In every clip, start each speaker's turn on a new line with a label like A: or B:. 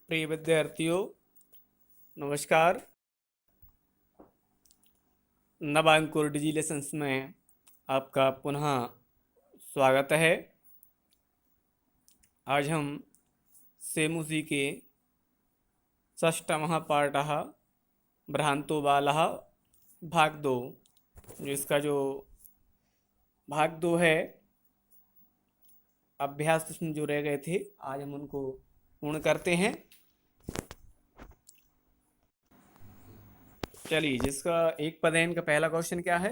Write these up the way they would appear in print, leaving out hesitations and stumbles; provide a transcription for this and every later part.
A: प्रिय विद्यार्थियों, नमस्कार। नवांकुर डिजी लेसन्स में आपका पुनः स्वागत है। आज हम सेमुजी के षष्ठमः पाठः भ्रांतो बालः भाग 2, जिसका जो भाग 2 है, अभ्यास प्रश्न जो रह गए थे आज हम उनको पूर्ण करते हैं। चलिए, जिसका एक पदेन का पहला क्वेश्चन क्या है?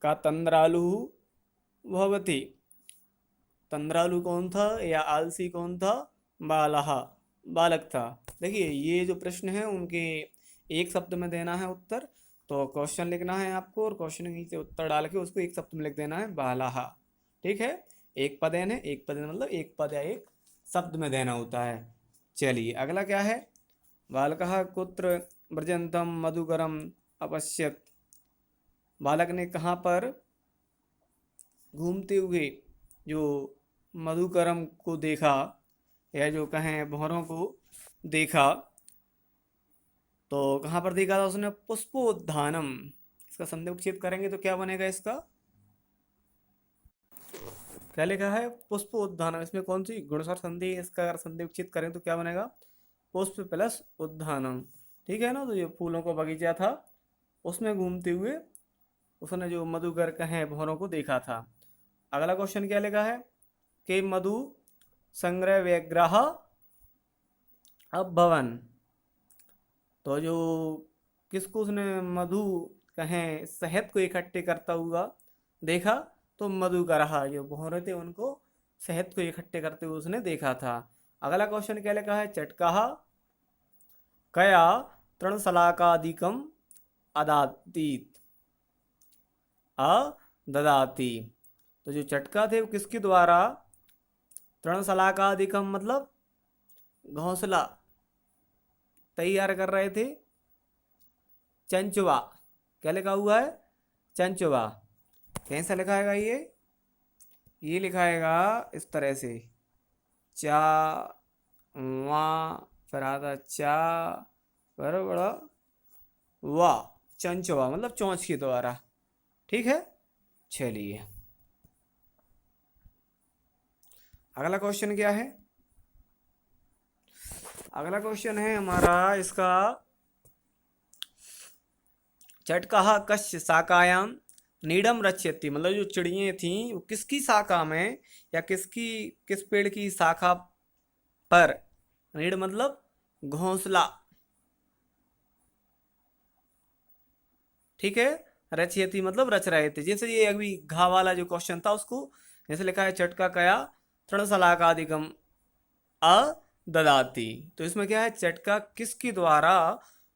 A: का तंद्रालु भवति। तंद्रालु कौन था या आलसी कौन था? बालह, बालक था। देखिए, ये जो प्रश्न है उनके एक शब्द में देना है उत्तर। तो क्वेश्चन लिखना है आपको और क्वेश्चन के नीचे उत्तर डाल के उसको एक शब्द में लिख देना है, बालह। ठीक है, एक पदेन है, एक पदेन मतलब एक पद या एक शब्द में देना होता है। चलिए, अगला क्या है? बालकः कुत्र व्रजन्तम मधुकरम अपश्यत। बालक ने कहाँ पर घूमते हुए जो मधुकरम को देखा, या जो कहें भंवरों को देखा। तो कहाँ पर देखा था उसने? पुष्पोद्यानम। इसका संदेह विच्छेद करेंगे तो क्या बनेगा? इसका क्या लिखा है? पुष्पोद्यानम। इसमें कौन सी गुणसार संधि है? इसका अगर संदेह विच्छेद करें तो क्या बनेगा? पुष्प प्लस उद्यानम। ठीक है ना? तो ये फूलों का बगीचा था, उसमें घूमते हुए उसने जो मधुकर कहें भंवरों को देखा था। अगला क्वेश्चन क्या लिखा है? के मधु संग्रह व्यग्रह अभवन। तो जो किसको उसने मधु कहें शहद को इकट्ठे करता हुआ देखा? तो मधुकरहा, जो भौरे थे उनको शहद को इकट्ठे करते हुए उसने देखा था। अगला क्वेश्चन क्या लिखा है? चटकाहा कया तृणशलाकादिकम अदातीत अददाति। तो जो चटका थे वो किसके द्वारा? तृणशलाकादिकम मतलब घोंसला तैयार कर रहे थे। चंचुआ, क्या लिखा हुआ है? चंचुआ। कैसा लिखाएगा ये लिखाएगा इस तरह से, चा वा, फिर आता चा, फिर बड़ा वाह। चंचुआ मतलब चोंच के द्वारा। ठीक है, चलिए अगला क्वेश्चन क्या है? अगला क्वेश्चन है हमारा इसका, चटकाहा कस्य शाखायाम नीडम रच्यति। मतलब जो चिड़ियाँ थी वो किसकी शाखा में या किस पेड़ की शाखा पर, नीड मतलब घोंसला, ठीक है, रचयति मतलब रच रहे थे। जैसे ये अभी घा वाला जो क्वेश्चन था उसको जैसे लिखा है, चटका कया तृणशलाकादिकम अददाति। तो इसमें क्या है? चटका किसके द्वारा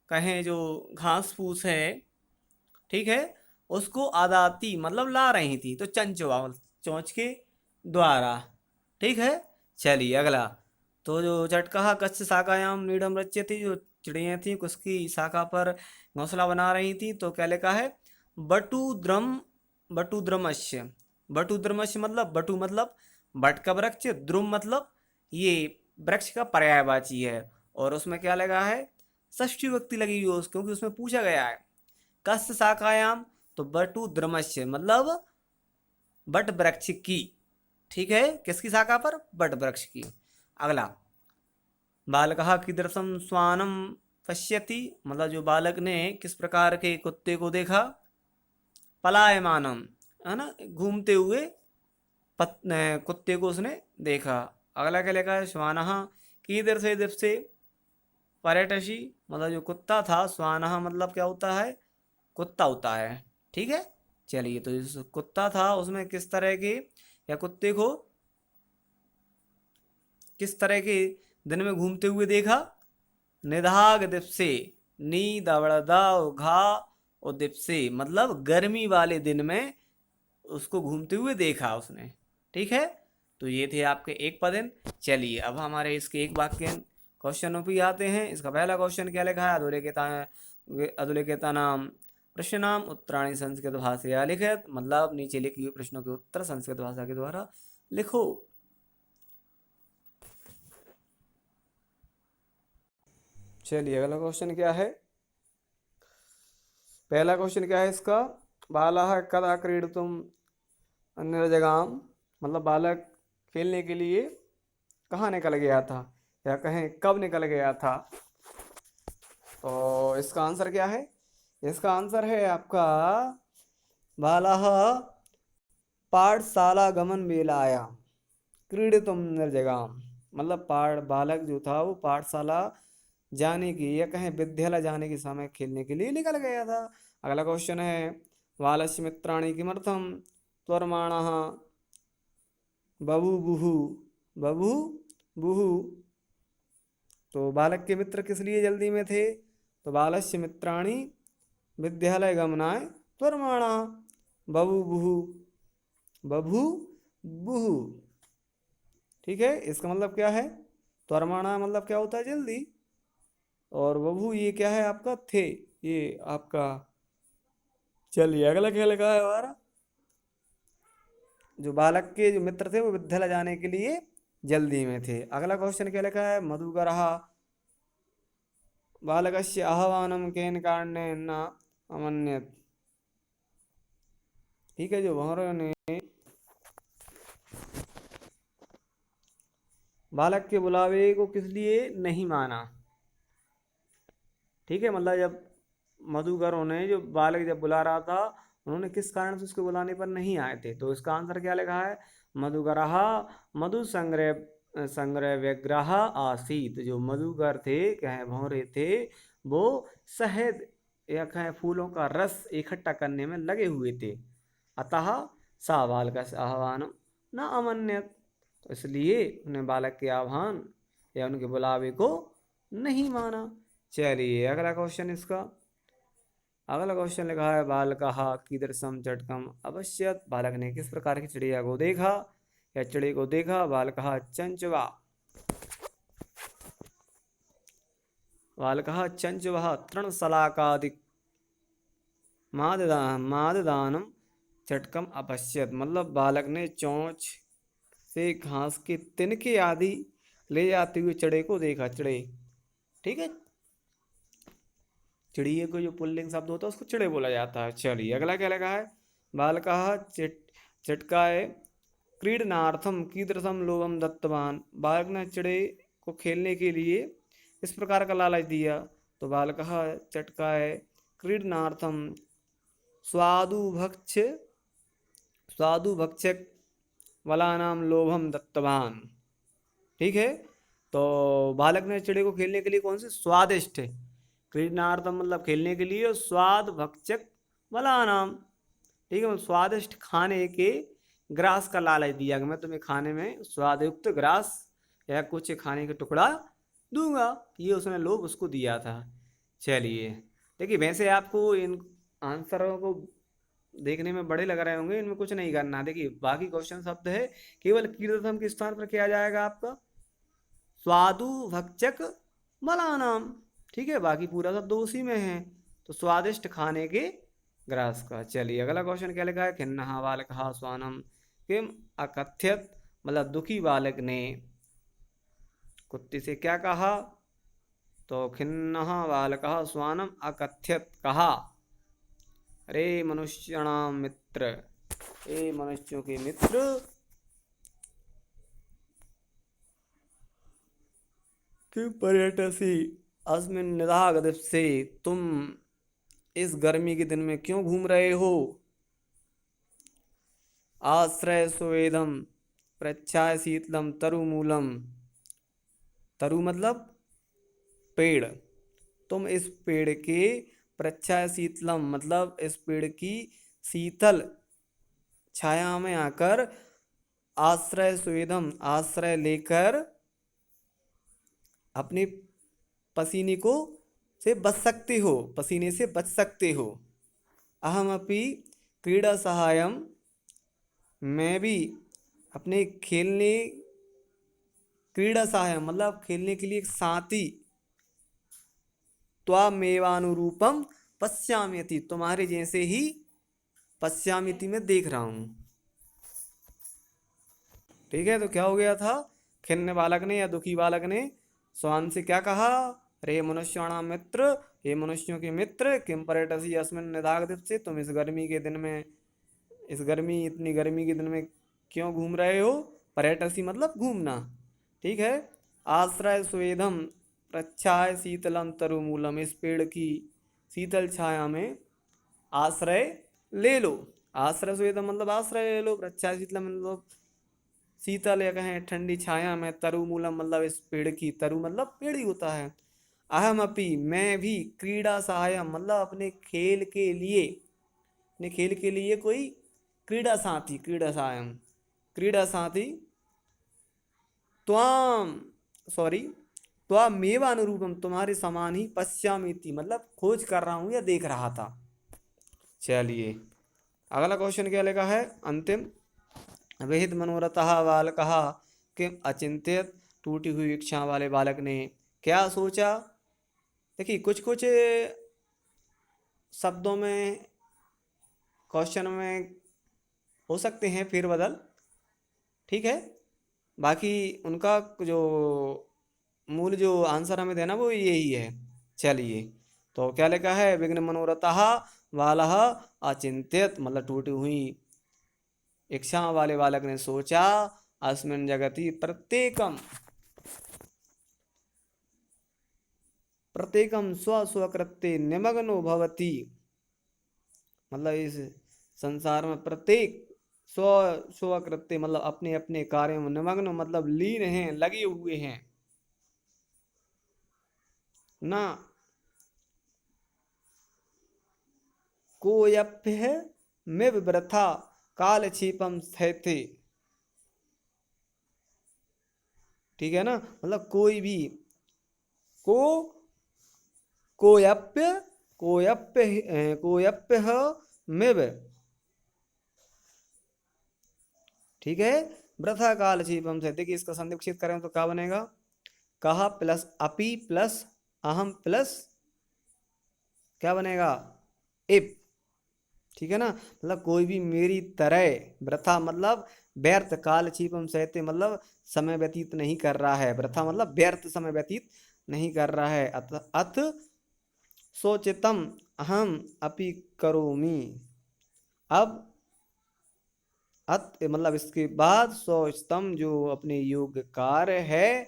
A: कहें जो घास फूस है, ठीक है, उसको आदाती मतलब ला रही थी। तो चंचवा मतलब चोंच के द्वारा। ठीक है, चलिए अगला। तो जो चटकहा कच्छ शाखायाम नीडम रच्य थी, जो चिड़िया थी उसकी शाखा पर घोंसला बना रही थी। तो क्या लिखा है? बटुद्रम, बटुद्रमस्य। बटुद्रमस्य मतलब बटु मतलब बट का वृक्ष, द्रुम मतलब ये वृक्ष का पर्यायवाची है। और उसमें क्या लगा है? षष्ठी विभक्ति लगी हुई है क्योंकि उसमें पूछा गया है कस्य शाखायाम। तो बटु द्रमस्य मतलब बट वृक्ष की। ठीक है, किसकी शाखा पर? बट वृक्ष की। अगला, बालकः कीदृशं श्वानं पश्यति। मतलब जो बालक ने किस प्रकार के कुत्ते को देखा? पलायमानम, है ना, घूमते हुए कुत्ते को उसने देखा। अगला क्या लिखा है? श्वानः कीदृशे दिवसे पर्यटसी। मतलब जो कुत्ता था, श्वानः मतलब क्या होता है? कुत्ता होता है। ठीक है, चलिए। तो इस कुत्ता था उसमें किस तरह के, या कुत्ते को किस तरह के दिन में घूमते हुए देखा? निधाग दिवसे, नी दवड़दा घा और दिवसे मतलब गर्मी वाले दिन में उसको घूमते हुए देखा उसने। ठीक है, तो ये थे आपके एक पदन। चलिए अब हमारे इसके एक वाक्य क्वेश्चनों पे आते हैं। इसका पहला क्वेश्चन क्या लिखा है? अधोलिखिता नाम प्रश्न नाम उत्तराणी संस्कृत भाषा लिखित। मतलब नीचे लिखे हुए प्रश्नों के उत्तर संस्कृत भाषा के द्वारा लिखो। चलिए अगला क्वेश्चन क्या है। पहला क्वेश्चन क्या है इसका, बालः कदा क्रीडितुम निर्जगाम, मतलब बालक खेलने के लिए कहाँ निकल गया था, या कहें कब निकल गया था। तो इसका आंसर क्या है, इसका आंसर है आपका बालः पाठशाला गमन वेलायां क्रीडितुम निर्जगाम, मतलब बालक जो था वो पाठशाला जाने की या कहें विद्यालय जाने के समय खेलने के लिए निकल गया था। अगला क्वेश्चन है, बालस्य मित्राणि किमर्थम त्वरमाणः बभूवुः बभूवुः, तो बालक के मित्र किस लिए जल्दी में थे, तो बालस्य मित्राणि विद्यालय गमनाय त्वरमाणः बभूवुः बभूवुः। ठीक है, इसका मतलब क्या है, त्वरमाणा मतलब क्या होता है जल्दी, और बभू ये क्या है आपका थे, ये आपका। चलिए अगला क्या लिखा है हमारा, जो बालक के जो मित्र थे वो विद्यालय जाने के लिए जल्दी में थे। अगला क्वेश्चन क्या लिखा है, मधुकरः बालकस्य आह्वानं केन कारणेन न अमन्यत। ठीक है, जो भंवरों ने बालक के बुलावे को किस लिए नहीं माना। ठीक है, मतलब जब मधुकरों ने जो बालक जब बुला रहा था, उन्होंने किस कारण से उसके बुलाने पर नहीं आए थे, तो इसका आंसर क्या लिखा है, मधुकरः मधु संग्रह संग्रह व्यग्रह आसीत, जो मधुकर थे कहें भंवरे थे, वो शहद या कहें फूलों का रस इकट्ठा करने में लगे हुए थे। अतः सा बालक आह्वान न अमन्यत, तो इसलिए उन्हें बालक के आह्वान या उनके बुलावे को नहीं माना। चलिए अगला क्वेश्चन इसका, अगला क्वेश्चन लिखा है, बालकः कीदृशं चटकम अपश्यत, बालक ने किस प्रकार की चिड़िया को देखा या चिड़ी को देखा। बालकः चंचवा, बालकः चंचवः तृणशलाकादिक माददानम चटकम अपश्यत, मतलब बालक ने चोंच से घास के तिनके आदि ले जाते हुए चिड़े को देखा। चिड़े, ठीक है, चिड़िए को जो पुल्लिंग शब्द होता है उसको चिड़े बोला जाता है। चलिए अगला क्या लगा है, बालकः चटकाय क्रीडनार्थम कीदृशम लोभम दत्तवान, बालक ने चिड़े को खेलने के लिए इस प्रकार का लालच दिया। तो बालकः चटकाय क्रीडनार्थम स्वादुभक्ष स्वादुभक्षक वलानाम लोभम दत्तवान। ठीक है, तो बालक ने चिड़े को खेलने के लिए कौन सी स्वादिष्ट, क्रीडनार्थम मतलब खेलने के लिए, और स्वाद भक्षक वलानाम, ठीक है, स्वादिष्ट खाने के ग्रास का लालच दिया कि मैं तुम्हें खाने में स्वादयुक्त ग्रास या कुछ खाने का टुकड़ा दूंगा, ये उसने लोभ उसको दिया था। चलिए देखिए, वैसे आपको इन आंसरों को देखने में बड़े लग रहे होंगे, इनमें कुछ नहीं करना। देखिए बाकी क्वेश्चन शब्द है, केवल कीर्तम के स्थान पर क्या जाएगा आपका स्वादु भक्षक मलानाम। ठीक है, बाकी पूरा शब्द उसी में है, तो स्वादिष्ट खाने के ग्रास का। चलिए अगला क्वेश्चन क्या लिखा है, खिन्नः बालकः स्वानम किम अकथ्यत, मतलब दुखी बालक ने कुत्ते से क्या कहा, तो खिन्नः बालकः स्वानम अकथ्यत कहा, अरे मनुष्याणाम मित्र, ए मनुष्यों के मित्र, कि पर्यटसी अस्मिन निदाग दिवसे, तुम इस गर्मी के दिन में क्यों घूम रहे हो। आश्रय स्वेदम प्रच्छाय शीतलम तरुमूलम, तरु मतलब पेड़, तुम इस पेड़ के प्रच्छाय शीतलम मतलब इस पेड़ की शीतल छाया में आकर, आश्रय स्वेदम आश्रय लेकर अपने पसीने को से बच सकते हो, पसीने से बच सकते हो। अहम अपि क्रीड़ा सहायम, मैं भी अपने खेलने, क्रीड़ा सहायम मतलब खेलने के लिए एक साथी, त्वामेवानुरूपम पश्याम्यति, तुम्हारे जैसे ही पश्याम्यति में देख रहा हूं। ठीक है, तो क्या हो गया था, खिन्न बालक ने या दुखी बालक ने स्वान से क्या कहा, रे मनुष्याणाम मित्र, हे मनुष्यों के मित्र, किम पर्यटसी अस्मिन निदाघदित से, तुम इस गर्मी के दिन में, इतनी गर्मी के दिन में क्यों घूम रहे हो। पर्यटसी मतलब घूमना, ठीक है। आश्रय स्वेदम प्रच्छाय शीतलम तरुमूलम, इस पेड़ की शीतल छाया में आश्रय ले लो। आश्रय स्वेदम मतलब आश्रय ले लो, प्रच्छाय शीतलम मतलब शीतल या कहें ठंडी छाया में, तरुमूलम मतलब इस पेड़ की, तरु मतलब पेड़ ही होता है। अहम अपि मैं भी, क्रीड़ा सहायम मतलब अपने खेल के लिए, अपने खेल के लिए कोई क्रीड़ा साथी, क्रीड़ा सहायम, क्रीड़ा साथी, त्वाम सॉरी त्वामेव अनुरूपम तुम्हारे समान ही, पश्यामीति मतलब खोज कर रहा हूँ या देख रहा था। चलिए अगला क्वेश्चन क्या लिखा है अंतिम। विहित मनोरथः बालकः किम अचिंत्यत, टूटी हुई इच्छा वाले बालक ने क्या सोचा। देखिए कुछ कुछ शब्दों में, क्वेश्चन में हो सकते हैं फेरबदल, ठीक है। बाकी उनका जो मूल जो आंसर हमें देना वो यही है। चलिए तो क्या लिखा है, विघ्न मनोरथः बालः अचिंत्यत मतलब टूटी हुई इच्छा वाले बालक ने सोचा, अस्मिन जगति प्रत्येकम, प्रत्येकम स्व स्वकृत्य निमग्नो भवति, मतलब इस संसार में प्रत्येक स्व स्वकृत्य मतलब अपने अपने कार्यों में, निमग्न मतलब लीन हैं, लगे हुए हैं ना, कोयप्य में वृथा कालक्षेपम स्थिति, ठीक है ना, मतलब कोई भी, को कोयप्य, कोयप्य मिव, ठीक है, वृथा काल क्षीपम से। देखिए इसका संक्षिप्त करें तो क्या बनेगा, कहा प्लस अपि प्लस अहम प्लस क्या बनेगा, इप, ठीक है ना, मतलब कोई भी मेरी तरह, वृथा मतलब व्यर्थ, काल क्षीपम सहते मतलब समय व्यतीत नहीं कर रहा है, वृथा मतलब व्यर्थ समय व्यतीत नहीं कर रहा है। अथ सोचितम अहम अपि करोमि, अब अत मतलब इसके बाद सोचतम जो अपने योग्य कार्य है,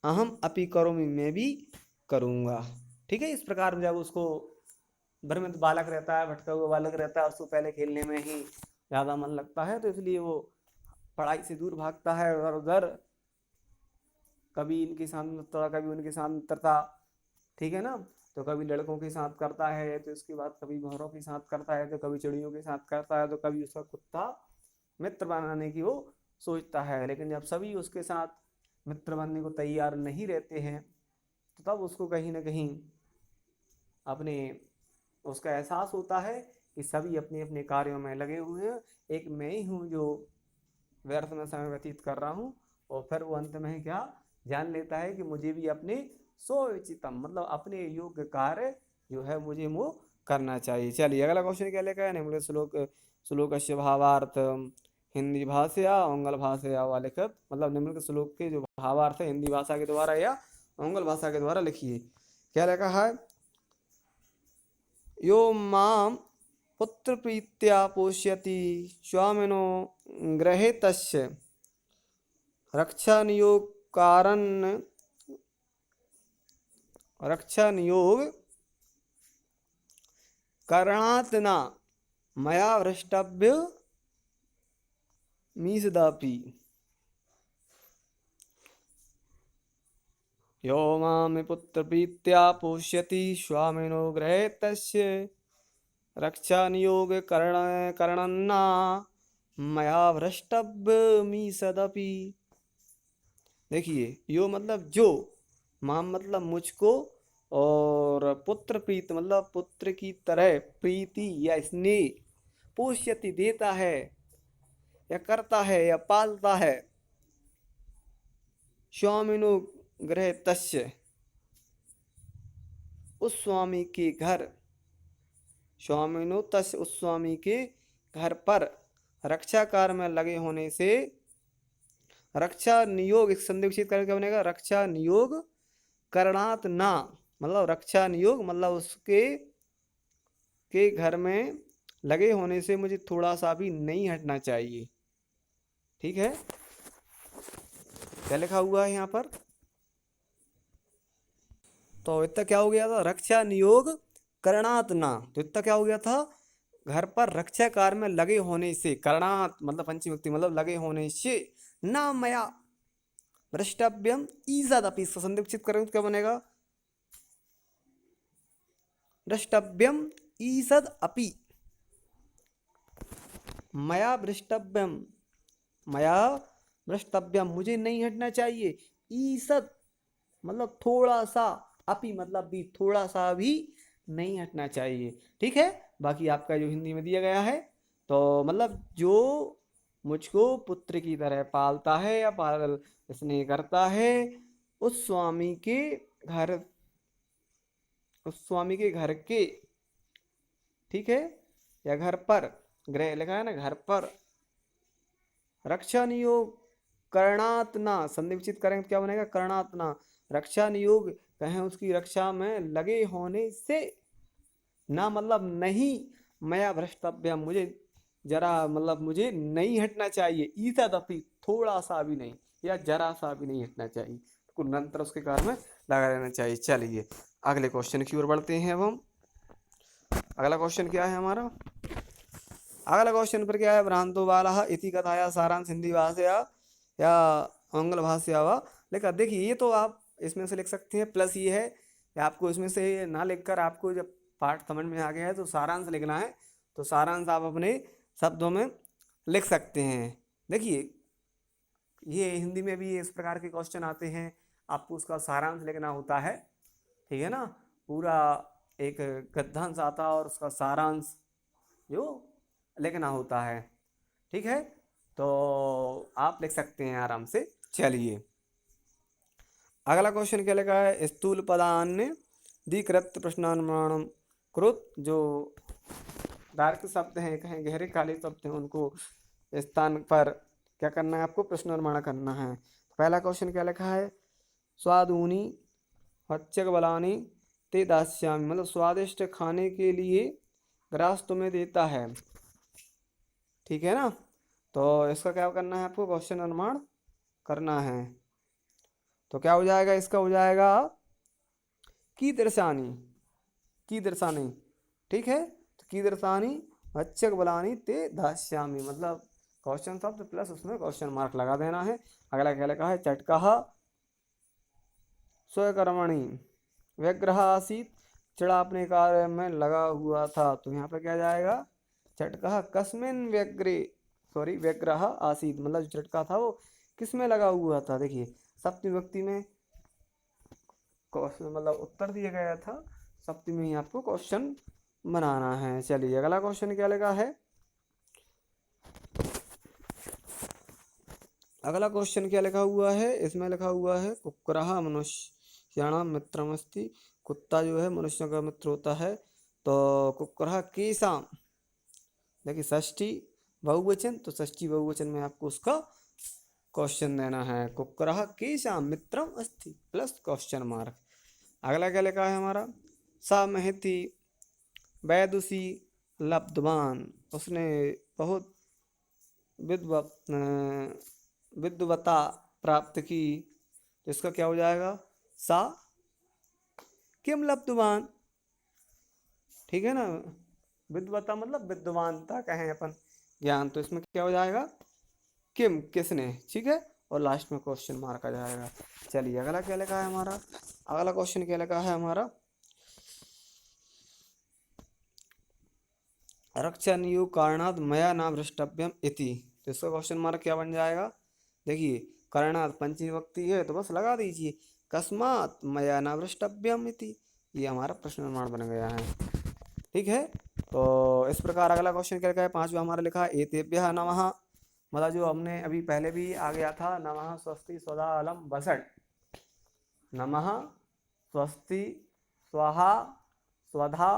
A: अहम अपि करोमि मैं भी करूँगा, ठीक है। इस प्रकार जब उसको भ्रमित बालक रहता है, भटका हुआ बालक रहता है, उसको पहले खेलने में ही ज़्यादा मन लगता है, तो इसलिए वो पढ़ाई से दूर भागता है और उधर कभी इनके साथ मित्रता, कभी उनके साथ मित्रता, ठीक है ना। तो कभी लड़कों के साथ करता है, तो इसके बाद कभी भौरों के साथ करता है, तो कभी चिड़ियों के साथ करता है, तो कभी उसका कुत्ता मित्र बनाने की वो सोचता है। लेकिन जब सभी उसके साथ मित्र बनने को तैयार नहीं रहते हैं, तो तब उसको कहीं ना कहीं अपने उसका एहसास होता है कि सभी अपने अपने कार्यों में लगे हुए हैं, एक मैं ही हूँ जो व्यर्थ में समय व्यतीत कर रहा हूँ। और फिर वो अंत में क्या जान लेता है कि मुझे भी अपने स्वोचितम मतलब अपने योग्य कार्य जो है मुझे वो करना चाहिए। चलिए अगला क्वेश्चन क्या लेकर है, निम्न श्लोक, श्लोकस्य भावार्थ हिंदी भाषा मंगल भाषा व लिखित, मतलब निम्न के श्लोक के जो भावार्थ है हिंदी भाषा के द्वारा या मंगल भाषा के द्वारा लिखिए। क्या लिखा है, यो माम पुत्र प्रीत्या पोष्यति स्वामिनो गृहे तस्य रक्षा नियोग कारण, रक्षा नियोग करणातना मया भ्रष्टव्य मीसदापि, यो माम पुत्र प्रीत्या पोष्यति स्वामिनो गृहे तस्य रक्षा नियोग करणन्ना मया भ्रष्टव्य मीसदपि। देखिए यो मतलब जो, माम मतलब मुझको, और पुत्र प्रीत मतलब पुत्र की तरह, प्रीति या स्नेह, पोष्यति देता है या करता है या पालता है, स्वामिनो गृह तस्य उस स्वामी के घर, स्वामिनो तस्य उस स्वामी के घर पर रक्षा कार्य में लगे होने से, रक्षा नियोग, एक संदिग्ध करके बनेगा रक्षा नियोग करणात ना, मतलब रक्षा नियोग मतलब उसके के घर में लगे होने से मुझे थोड़ा सा भी नहीं हटना चाहिए। ठीक है, क्या लिखा हुआ है यहाँ पर? तो इतना क्या हो गया था, रक्षा नियोग करणात ना, तो इतना क्या हो गया था, घर पर रक्षा कार्य में लगे होने से, करणात मतलब पंचमी विभक्ति मतलब लगे होने से, ना मया द्रष्टव्यम ईजदपि, इसका संक्षिप्त करें तो क्या बनेगा, द्रष्टव्यम ईसद अपि, मया द्रष्टव्यम, मया द्रष्टव्यम मुझे नहीं हटना चाहिए, ईसद मतलब थोड़ा सा, अपि मतलब भी, थोड़ा सा भी नहीं हटना चाहिए। ठीक है, बाकी आपका जो हिंदी में दिया गया है, तो मतलब जो मुझको पुत्र की तरह पालता है या पाल स्नेह करता है, उस स्वामी के घर, उस स्वामी के घर के, ठीक है, या घर पर, गृह लिखा है ना, घर पर रक्षा नियोग करणातना, संधि विच्छेद करेंगे तो क्या बनेगा, करणातना, रक्षा नियोग कहें उसकी रक्षा में लगे होने से, ना मतलब नहीं, मया भ्रष्टव्य मुझे जरा मतलब मुझे नहीं हटना चाहिए, ईसा दफी थोड़ा सा भी नहीं, या जरा सा भी नहीं हटना चाहिए, तो निरंतर उसके कारण में लगा रहना चाहिए। चलिए अगले क्वेश्चन की ओर बढ़ते हैं। अब हम अगला क्वेश्चन क्या है हमारा, अगला क्वेश्चन पर क्या है, भ्रांतो बालः इति कथाया सारांश हिंदी भाषा या आंग्ल भाषा वा लिखा। देखिए ये तो आप इसमें से लिख सकते हैं, प्लस ये है कि आपको इसमें से ना लिखकर आपको जब पाठ समझ में आ गया है तो सारांश लिखना है, तो सारांश आप अपने शब्दों में लिख सकते हैं। देखिए ये हिंदी में भी इस प्रकार के क्वेश्चन आते हैं, आपको उसका सारांश लिखना होता है। ठीक है ना, पूरा एक गद्यांश आता है और उसका सारांश जो लिखना होता है। ठीक है, तो आप लिख सकते हैं आराम से। चलिए अगला क्वेश्चन क्या लिखा है, स्थूल पदान्य द्विकृत प्रश्नानुमानम कृत, जो डार्क शब्द हैं, कहें गहरे काले शब्द हैं, उनको स्थान पर क्या करना है, आपको प्रश्न निर्माण करना है। पहला क्वेश्चन क्या लिखा है, स्वादूनी हच्चक बलानी ते दास्यामी, मतलब स्वादिष्ट खाने के लिए ग्रास तुम्हें देता है। ठीक है ना, तो इसका क्या करना है, आपको क्वेश्चन निर्माण करना है। तो क्या हो जाएगा, इसका हो जाएगा की दर्शानी, की दर्शानी। ठीक है, तो की दर्शानी अच्छक बलानी ते दास्यामी, मतलब क्वेश्चन शब्द प्लस उसमें क्वेश्चन मार्क लगा देना है। अगला क्या लिखा है, चटका स्वकर्मणि व्यग्रह आसीत, चिड़ा अपने कार्य में लगा हुआ था, तो यहाँ पे क्या जाएगा, चटका कस्मिन व्यग्रे, सॉरी व्यग्रह आसीत, मतलब जो चटका था वो किस में लगा हुआ था। देखिए सप्तमी विभक्ति में क्वेश्चन मतलब उत्तर दिया गया था, सप्तमी में ही आपको क्वेश्चन बनाना है। चलिए अगला क्वेश्चन क्या लगा है, अगला क्वेश्चन क्या लिखा हुआ है, इसमें लिखा हुआ है कुक्कुरः मनुष्याणां मित्रमस्ति, कुत्ता जो है मनुष्यों का मित्र होता है। तो कुक्कुरः केषां, देखिए षष्ठी बहुवचन, तो षष्ठी बहुवचन में आपको उसका क्वेश्चन देना है, कुक्कुरः केषां मित्रम अस्ति प्लस क्वेश्चन मार्क। अगला क्या लिखा है हमारा, सा महति वैदुषी लब्धवान, उसने बहुत विद्वता प्राप्त की, तो इसका क्या हो जाएगा, सा किम लब्धवान। ठीक है ना, विद्वता मतलब विद्वानता कहें अपन, ज्ञान, तो इसमें क्या हो जाएगा, किम किसने। ठीक है, और लास्ट में क्वेश्चन मार्क आ जाएगा। चलिए अगला क्या लिखा है हमारा, अगला क्वेश्चन क्या लिखा है हमारा, रक्षा नियोग कारणात् मया न भ्रष्टव्यम इति, तो इसका क्वेश्चन मार्क क्या बन जाएगा, देखिए कारणात् पंचमी विभक्ति है तो बस लगा दीजिए, कस्मात् मया न भ्रष्टव्यम इति, ये हमारा प्रश्न निर्माण बन गया है। ठीक है, तो इस प्रकार अगला क्वेश्चन क्या लिखा है, पांचवा हमारा लिखा है एतेभ्यः नमः, मतलब जो हमने अभी पहले भी आ गया था, नमः स्वस्ति स्वधा अलम बसठ, नमः स्वस्ति स्वाहा स्वधा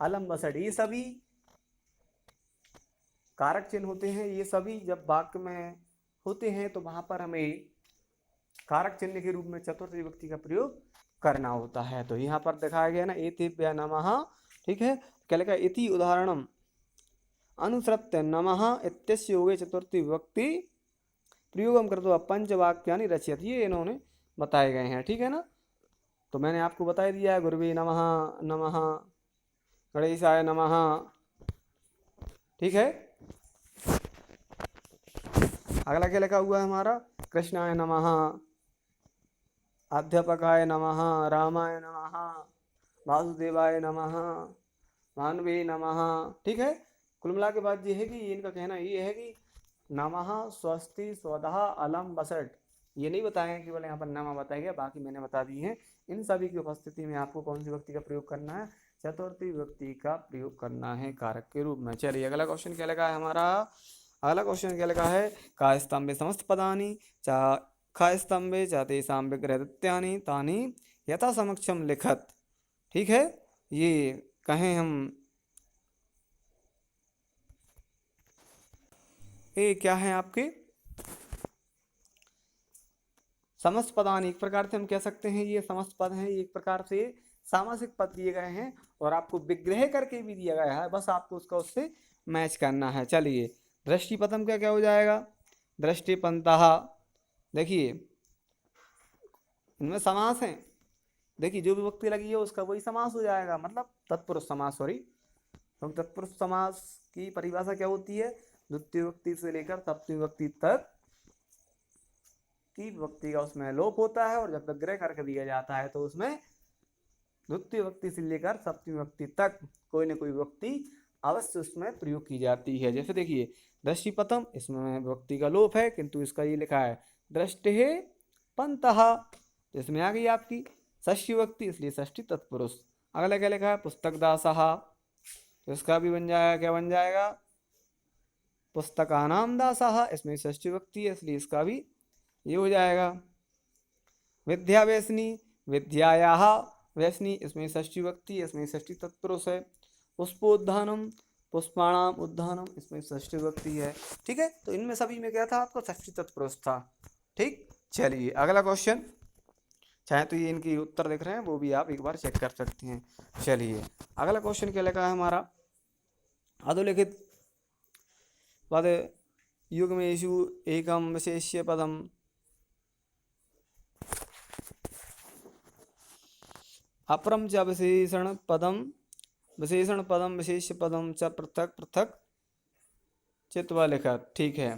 A: अलम बसठ, ये सभी कारक चिन्ह होते हैं। ये सभी जब वाक्य में होते हैं तो वहां पर हमें कारक चिन्ह के रूप में चतुर्थी विभक्ति का प्रयोग करना होता है। तो यहाँ पर दिखाया गया ना एतेभ्यः नमः, ठीक है। क्या लिखा इति उदाहरणम अनुसृत्य नमः इत्यस्य योगे चतुर्थी विभक्ति प्रयोगम कृत्वा पंचवाक्यानि रचयत, ये इन्होंने बताए गए हैं, ठीक है ना। तो मैंने आपको बता दिया है गुरुवे नमः, नमः गणेशाय नमः, ठीक है। अगला क्या लिखा हुआ है हमारा, कृष्णाय नमः, अध्यापकाय नमः, रामाय नमः, वासुदेवाय नमः, भानुवे नमः, ठीक है। कुल मिला के बात ये है कि इनका कहना ये है कि नमः स्वस्ति स्वधा अलम बसट, ये नहीं बताया केवल यहाँ पर नमः बताया गया, बाकी मैंने बता दी है। इन सभी की उपस्थिति में आपको कौन सी विभक्ति का प्रयोग करना है, चतुर्थी विभक्ति का प्रयोग करना है कारक के रूप में। चलिए अगला क्वेश्चन क्या लगा है हमारा, अगला क्वेश्चन क्या लगा है, का स्तंभे समस्त पदानी चा खा स्तंभे चा तेषां विग्रहत्यानि तानि यथा समक्षम लिखत, ठीक है। ये कहें हम ये क्या है आपके समस्त पदान, एक प्रकार से हम कह सकते हैं ये समस्त पद हैं, एक प्रकार से सामासिक पद दिए गए हैं और आपको विग्रह करके भी दिया गया है, बस आपको उसका उससे मैच करना है। चलिए दृष्टिपथम क्या क्या हो जाएगा, दृष्टिपंतः, देखिए इनमें समास है, देखिए जो विभक्ति लगी है उसका वही समास हो जाएगा, मतलब तत्पुरुष समास, सॉरी। तो तत्पुरुष समास की परिभाषा क्या होती है, द्वितीय विभक्ति से लेकर सप्तमी विभक्ति तक की विभक्ति का उसमें लोप होता है, और जब विग्रह करके दिया जाता है तो उसमें द्वितीय विभक्ति से लेकर सप्तमी विभक्ति तक कोई न कोई विभक्ति अवश्य उसमें प्रयोग की जाती है। जैसे देखिए दृष्टिपथम, इसमें विभक्ति का लोप है किंतु इसका ये लिखा है दृष्टि पंतः, इसमें आ गई आपकी षष्ठी विभक्ति, इसलिए षष्ठी तत्पुरुष। अगला क्या लिखा है पुस्तक दासः, तो इसका भी बन जाएगा, क्या बन जाएगा पुस्तकानाम दासः, इसमें षष्ठी विभक्ति है इसलिए इसका भी ये हो जाएगा। विद्या व्यसनी, विद्यायाः व्यसनी, इसमें षष्ठी विभक्ति है, इसमें षष्ठी तत्पुरुष है। पुष्पोद्यानम, पुष्पाणाम उद्यानम, इसमें षष्ठी विभक्ति है, ठीक है। तो इनमें सभी में क्या था आपको षष्ठी तत्पुरुष था, ठीक। चलिए अगला क्वेश्चन, चाहे तो ये इनकी उत्तर देख रहे हैं वो भी आप एक बार चेक कर सकते हैं। चलिए अगला क्वेश्चन क्या लिखा है हमारा, अधोलिखित पद युग्मेषु एकम विशेष्य पदम, अपरम च विशेषण पदम विशेष्य पदम च पृथक पृथक चित्वा लिखा, ठीक है।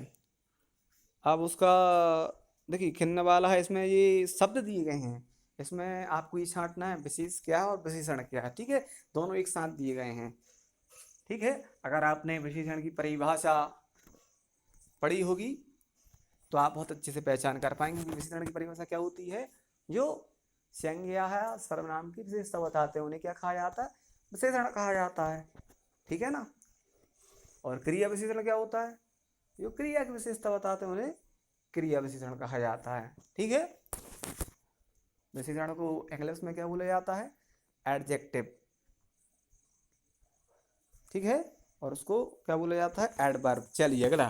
A: अब उसका देखिए खिन्न वाला है, इसमें ये शब्द दिए गए हैं, इसमें आपको ये छांटना है विशेष क्या है और विशेषण क्या है, ठीक है। दोनों एक साथ दिए गए हैं, ठीक है। अगर आपने विशेषण की परिभाषा पढ़ी होगी तो आप बहुत अच्छे से पहचान कर पाएंगे कि विशेषण की परिभाषा क्या होती है। जो संज्ञा है सर्वनाम की विशेषता बताते हैं उन्हें क्या कहा जाता है, विशेषण कहा जाता है, ठीक है ना। और क्रिया विशेषण क्या होता है, जो क्रिया की विशेषता बताते हैं उन्हें क्रिया विशेषण कहा जाता है, ठीक है। विशेषण को इंग्लिश में क्या बोला जाता है, एडजेक्टिव, ठीक है। और उसको क्या बोला जाता है, एडवर्ब। चलिए अगला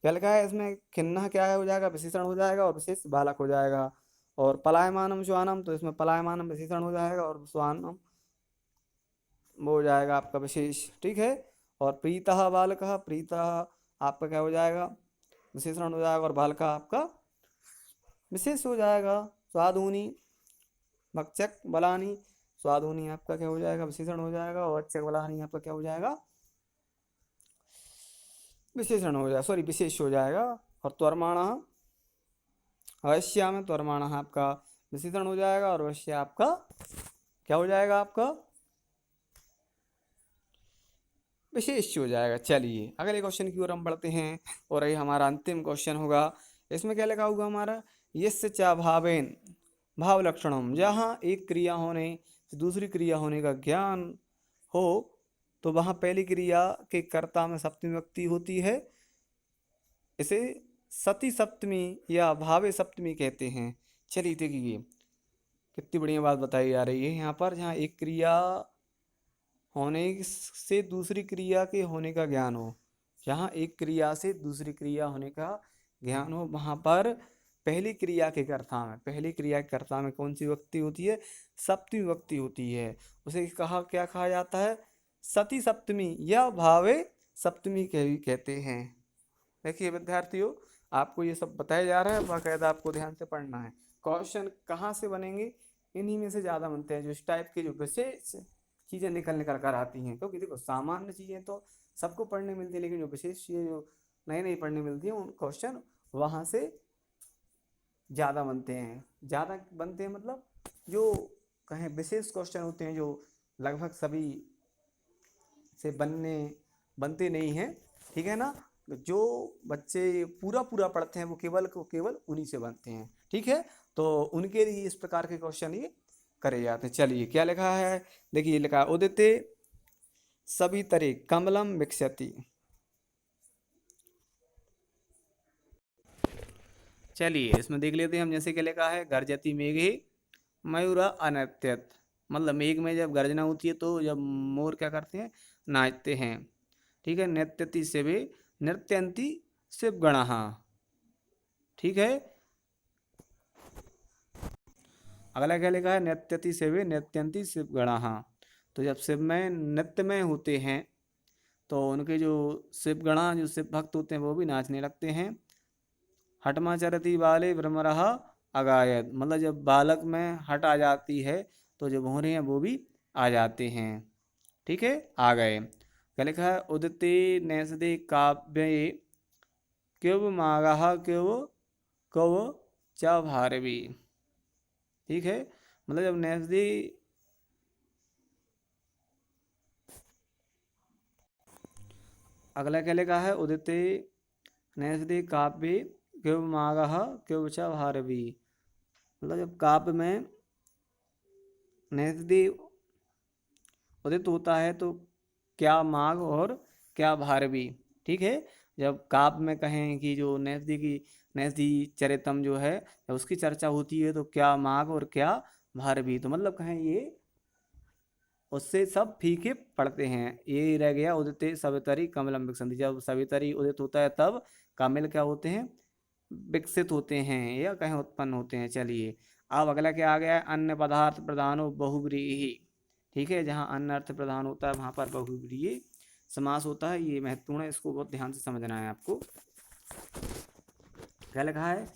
A: क्या लिखा है इसमें, खिन्ना क्या है हो जाएगा, विशेषण हो जाएगा और विशेष बालक हो जाएगा। और पलायमानम श्वानम, तो इसमें पलायमानम विशेषण हो जाएगा और श्वानम वो हो जाएगा आपका विशेष, ठीक है। और प्रीतः बालकः, प्रीतः आपका क्या हो जाएगा, विशेषण हो जाएगा और बालकः आपका विशेष हो जाएगा। स्वाधुनी भक्षक बलानी, स्वाधुनी आपका क्या हो जाएगा, विशेषण हो जाएगा, और भक्षक बलानी आपका क्या हो जाएगा, विशेषण हो जाएगा, सॉरी विशेष हो जाएगा। और त्वरमाणः अवश्या में त्वरमाणः आपका विशेषण हो जाएगा और अवश्य आपका क्या हो जाएगा, आपका विशेष हो जाएगा। चलिए अगले क्वेश्चन की ओर हम बढ़ते हैं और ये हमारा अंतिम क्वेश्चन होगा। इसमें क्या लिखा होगा हमारा, यस्य च भावेन भाव लक्षणम, जहाँ एक क्रिया होने से दूसरी क्रिया होने का ज्ञान हो तो वहाँ पहली क्रिया के कर्ता में सप्तमी विभक्ति होती है, इसे सती सप्तमी या भावे सप्तमी कहते हैं। चलिए देखिए कितनी बढ़िया बात बताई जा रही है यहाँ पर, जहाँ एक क्रिया होने से दूसरी क्रिया के होने का ज्ञान हो, जहाँ एक क्रिया से दूसरी क्रिया होने का ज्ञान हो वहाँ पर पहली क्रिया के कर्ता में, पहली क्रिया के कर्ता में कौन सी विभक्ति होती है? सप्तमी विभक्ति होती है। उसे क्या कहा जाता है? सती सप्तमी या भावे सप्तमी कहते हैं। देखिए विद्यार्थियों, आपको ये सब बताया जा रहा है, बाकायदा आपको ध्यान से पढ़ना है। क्वेश्चन कहाँ से बनेंगे? इन्हीं में से ज़्यादा बनते हैं जो इस टाइप के, जो विशेष चीज़ें निकल कर आती हैं। क्योंकि देखो सामान्य चीज़ें तो सबको पढ़ने मिलती है, लेकिन जो विशेष चीज़ें जो नई नई पढ़ने मिलती हैं, उन क्वेश्चन वहाँ से ज़्यादा बनते हैं। ज़्यादा बनते हैं मतलब जो कहें विशेष क्वेश्चन होते हैं, जो लगभग सभी से बनते नहीं हैं, ठीक है ना। जो बच्चे पूरा पूरा पढ़ते हैं वो केवल उन्हीं से बनते हैं, ठीक है। तो उनके लिए इस प्रकार के क्वेश्चन ये करे जाते हैं। चलिए क्या लिखा है, देखिए लिखा है उदिते सवितरे कमलम विकसति। चलिए इसमें देख लेते हैं हम, जैसे कि लिखा है गर्जति मेघे मयूरा अनत्यत। मतलब मेघ में जब गर्जना होती है तो जब मोर क्या करते हैं? नाचते हैं, ठीक है। नृत्यति शिवे नृत्यंती शिव गणः, ठीक है। अगला क्या लिखा है? नृत्यति शिवे नृत्यंती शिव गणः। तो जब शिव में नृत्य में होते हैं तो उनके जो शिव गणा, जो शिव भक्त होते हैं, वो भी नाचने लगते हैं। हठमाचरति बाले भ्रमरः अगायत। मतलब जब बालक में हट आ जाती है तो जो भौरे हैं वो भी आ जाते हैं, ठीक है, आ गए। क्या लिखा है? उदिते नैषधे काव्ये क्युब मागः क्युब कव च भारवी, ठीक है। मतलब जब नैषधे, अगला क्या लिखा है? उदिते नैषधे काव्ये क्युब मागः क्युब च भारवी। मतलब जब काव्य में नैषधे उदित होता है तो क्या माघ और क्या भारवी, ठीक है। जब काव्य में कहें कि जो नैषधि चरितम जो है, जब उसकी चर्चा होती है तो क्या माघ और क्या भारवी, तो मतलब कहें ये उससे सब फीके पड़ते हैं। ये रह गया उदिते सवितरी कमलम विकसंति। जब सवितरी उदित होता है तब कमल क्या होते हैं? विकसित होते हैं या कहें उत्पन्न होते हैं। चलिए अब अगला क्या आ गया है? अन्य पदार्थ प्रधानो बहुव्रीहि, ठीक है। जहाँ अन्य अर्थ प्रधान होता है वहाँ पर बहुव्रीहि समास होता है। ये महत्वपूर्ण है, इसको बहुत ध्यान से समझना है आपको। क्या लिखा है?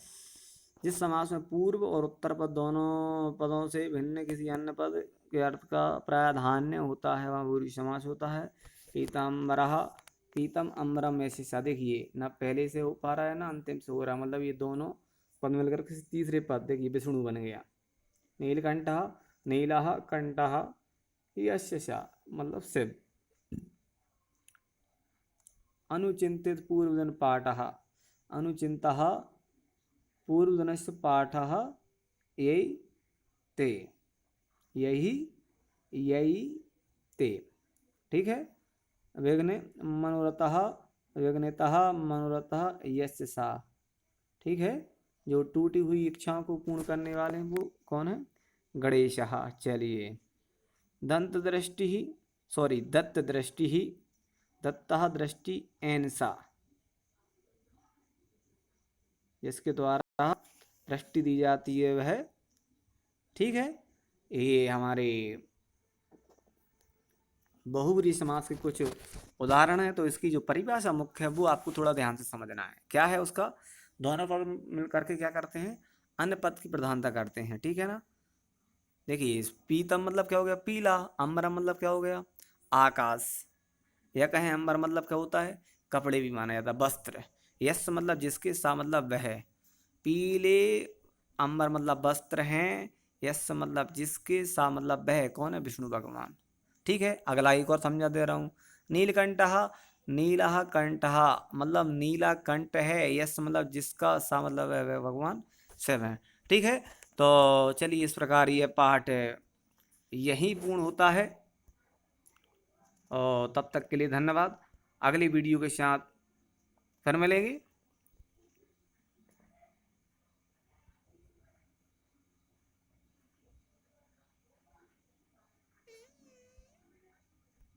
A: जिस समास में पूर्व और उत्तर पद दोनों पदों से भिन्न किसी अन्य पद के अर्थ का प्राधान्य होता है वह बहुव्रीहि समास होता है। पीताम्बरः पीतम अम्बरम, ऐसे सा देखिए ना, पहले से हो पा रहा है ना अंतिम से हो रहा है। मतलब ये दोनों पद मिलकर किसी तीसरे पद, देखिए विष्णु बन गया। नीलकंठः नीलः कंठः यशसा, मतलब शिव। अनुचिंतित पूर्वजन पाठः, अनुचिंतः पूर्वजनस्य पाठः यही ते, यही यही ते, ठीक है। विघ्ने मनोरथः विघ्नेतः मनोरथः यस्य सा, ठीक है। जो टूटी हुई इच्छाओं को पूर्ण करने वाले हैं वो कौन है? गणेशः। चलिए दंत दृष्टि ही, सॉरी दत्त दृष्टि ही, दत्तः दृष्टि एनसा, जिसके द्वारा दृष्टि दी जाती है वह, ठीक है। ये हमारे बहुव्रीहि समास के कुछ उदाहरण है। तो इसकी जो परिभाषा मुख्य है वो आपको थोड़ा ध्यान से समझना है। क्या है उसका? दोनों पद मिल करके क्या करते हैं? अन्य पद की प्रधानता करते हैं, ठीक है ना। देखिए पीतम मतलब क्या हो गया? पीला। अम्बरम मतलब क्या हो गया? आकाश। या कहें अंबर मतलब क्या होता है? कपड़े भी माना जाता है, वस्त्र। यस मतलब जिसके, सा मतलब वह। पीले अंबर मतलब वस्त्र हैं, यस मतलब जिसके, सा मतलब वह कौन है? विष्णु भगवान, ठीक है। अगला एक और समझा दे रहा हूँ। नीलकंठः नीलः कंठः, मतलब नीला कंठ है, यस मतलब जिसका, सा मतलब वह भगवान शिव है, ठीक है। तो चलिए इस प्रकार ये पाठ यहीं पूर्ण होता है। और तब तक के लिए धन्यवाद। अगली वीडियो के साथ फिर मिलेंगे।